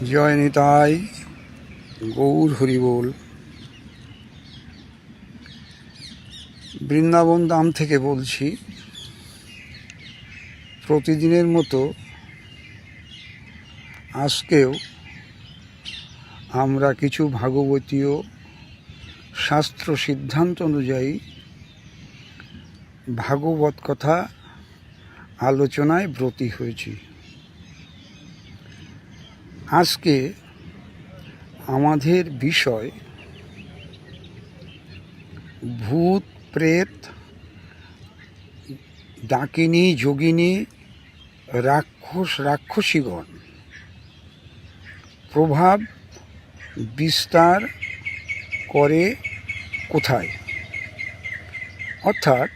জয় নিতাই, গৌর হরিবোল। বৃন্দাবন ধাম থেকে বলছি। প্রতিদিনের মতো আজকেও আমরা কিছু ভাগবতীয় শাস্ত্র সিদ্ধান্ত অনুযায়ী ভাগবত কথা আলোচনায় ব্রতী হয়েছি। আজকে আমাদের বিষয় ভূত প্রেত, ডাকিনী যোগিনী, রাক্ষসীগণ প্রভাব বিস্তার করে কোথায়, অর্থাৎ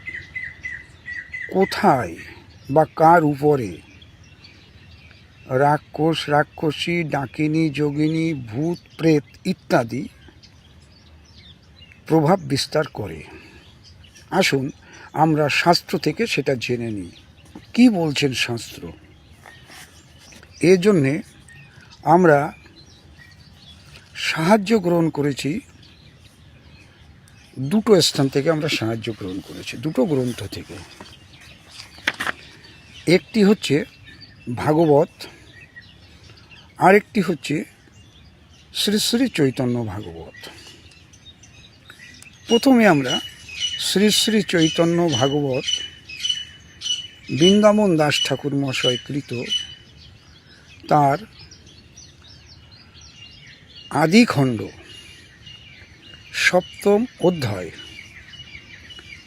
কোথায় বা কার উপরে রাক্ষস, রাক্ষসী, ডাকিনী, যোগিনী, ভূত প্রেত ইত্যাদি প্রভাব বিস্তার করে। আসুন আমরা শাস্ত্র থেকে সেটা জেনে নিই, কি বলছেন শাস্ত্র। এর জন্যে আমরা সাহায্য গ্রহণ করেছি দুটো স্থান থেকে। আমরা সাহায্য গ্রহণ করেছি দুটো গ্রন্থ থেকে। একটি হচ্ছে ভাগবত, আরেকটি হচ্ছে শ্রী শ্রী চৈতন্য ভাগবত। প্রথমে আমরা শ্রী শ্রী চৈতন্য ভাগবত বৃন্দাবন দাস ঠাকুর মহাশয় কৃত তার আদিখণ্ড সপ্তম অধ্যায়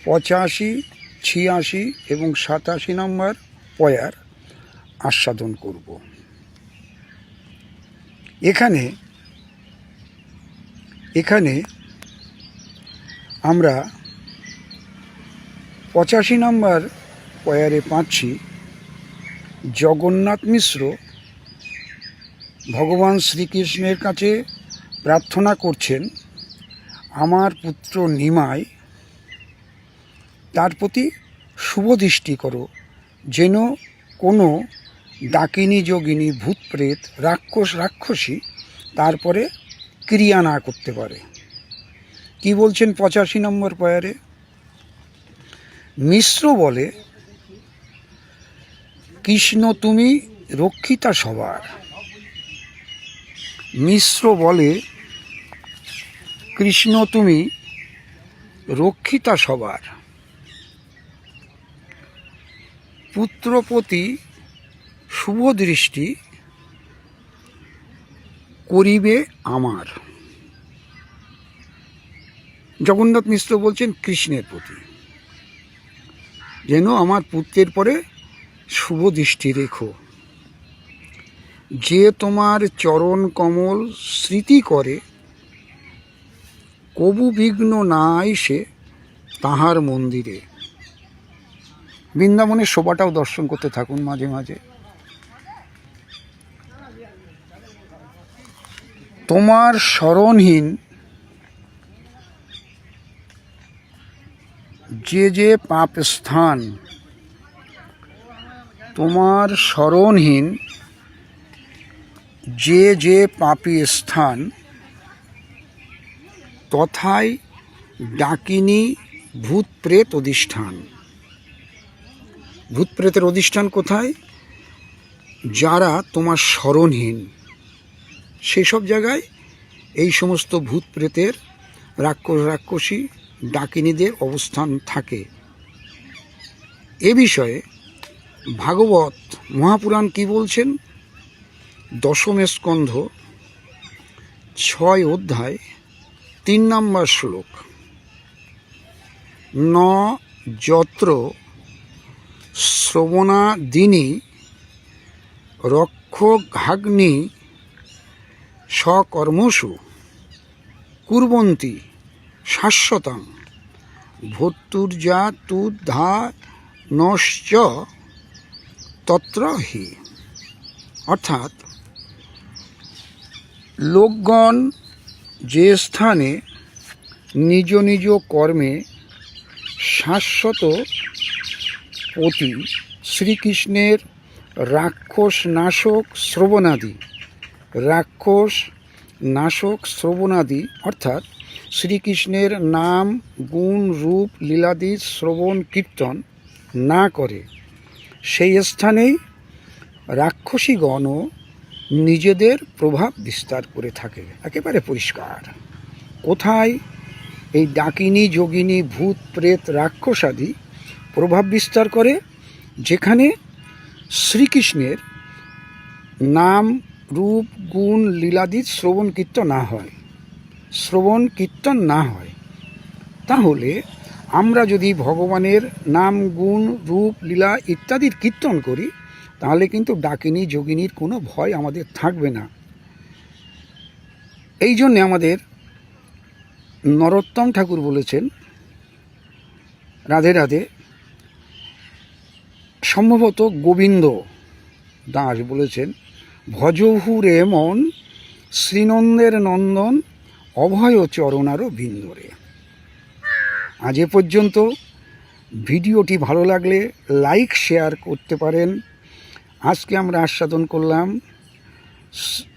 85, 86 এবং 87 নম্বর পয়ার আস্বাদন করব। এখানে আমরা 85 নম্বর পয়ারে পাচ্ছি জগন্নাথ মিশ্র ভগবান শ্রীকৃষ্ণের কাছে প্রার্থনা করছেন, আমার পুত্র নিমাই, তার প্রতি শুভ দৃষ্টি করো, যেন কোনো ডাকিনী যোগিনী ভূত প্রেত রাক্ষস রাক্ষসী তারপরে ক্রিয়া না করতে পারে। কি বলছেন 85 নম্বর পয়ারে? মিশ্র বলে, কৃষ্ণ তুমি রক্ষিতা সবার। মিশ্র বলে, কৃষ্ণ তুমি রক্ষিতা সবার, পুত্রপতি শুভ দৃষ্টি করিবে আমার। জগন্নাথ মিশ্র বলছেন কৃষ্ণের প্রতি, যেন আমার পুত্রের পরে শুভ দৃষ্টি রেখো। যে তোমার চরণ কমল স্মৃতি করে, কবু বিঘ্ন না আইসে তাহার মন্দিরে। বৃন্দাবনের শোভাটাও দর্শন করতে থাকুন মাঝে মাঝে। তোমার স্মরণহীন যে পাপ স্থান, তোমার স্মরণহীন যে পাপী স্থান, তথায় ডাকিনী ভূত প্রেত অধিষ্ঠান। ভূত প্রেতের অধিষ্ঠান কোথায়? যারা তোমার স্মরণহীন, সেই সব জায়গায় এই সমস্ত ভূত প্রেতের, রাক্ষস রাক্ষসী, ডাকিনীদের অবস্থান থাকে। এ বিষয়ে ভাগবত মহাপুরাণ কি বলছেন? দশম স্কন্ধ 6 অধ্যায় 3 নম্বর শ্লোক, ন যত্র শ্রবণাদিনী রক্ষঘাগ্নি সকর্মসু কুর্বন্তি শাশ্বতং ভর্তুর্যাতুর্ধানশ্চ তত্র হি। অর্থাৎ লোকগণ যে স্থানে নিজ নিজ কর্মে শাশ্বত পতি শ্রীকৃষ্ণের রাক্ষস নাশক শ্রবণাদি রাক্ষস নাশক শ্রবণাদি অর্থাৎ শ্রীকৃষ্ণের নাম গুণ রূপ লীলাদি শ্রবণ কীর্তন না করে সেই স্থানেই রাক্ষসীগণও নিজেদের প্রভাব বিস্তার করে থাকে। একেবারে পরিষ্কার। কোথায় এই ডাকিনী যোগিনী ভূত প্রেত রাক্ষসাদি প্রভাব বিস্তার করে? যেখানে শ্রীকৃষ্ণের নাম রূপ গুণ লীলাদি শ্রবণ কীর্তন না হয়। তাহলে আমরা যদি ভগবানের নাম গুণ রূপ লীলা ইত্যাদির কীর্তন করি তাহলে কিন্তু ডাকিনী যোগিনীর কোনো ভয় আমাদের থাকবে না। এই জন্যে আমাদের নরোত্তম ঠাকুর বলেছেন, রাধে রাধে, সম্ভবত গোবিন্দ দাস বলেছেন, ভজহু রে মন শ্রীনন্দের নন্দন অভয় চরণারও বিন্দরে। আজ এ পর্যন্ত। ভিডিওটি ভালো লাগলে লাইক শেয়ার করতে পারেন। আজকে আমরা আস্বাদন করলাম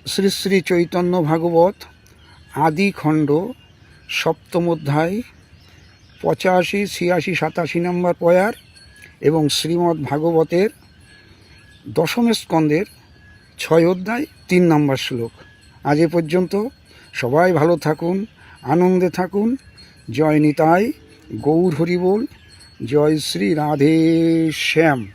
শ্রী শ্রী চৈতন্য ভাগবত আদি খণ্ড সপ্তম অধ্যায় 85, 86, 87 নম্বর পয়ার এবং শ্রীমদ্ ভাগবতের দশম স্কন্দের 6 অধ্যায় 3 নম্বর শ্লোক। আজ এ পর্যন্ত। সবাই ভালো থাকুন, আনন্দে থাকুন। জয় নিতাই, গৌর হরি বল, জয় শ্রী রাধে শ্যাম।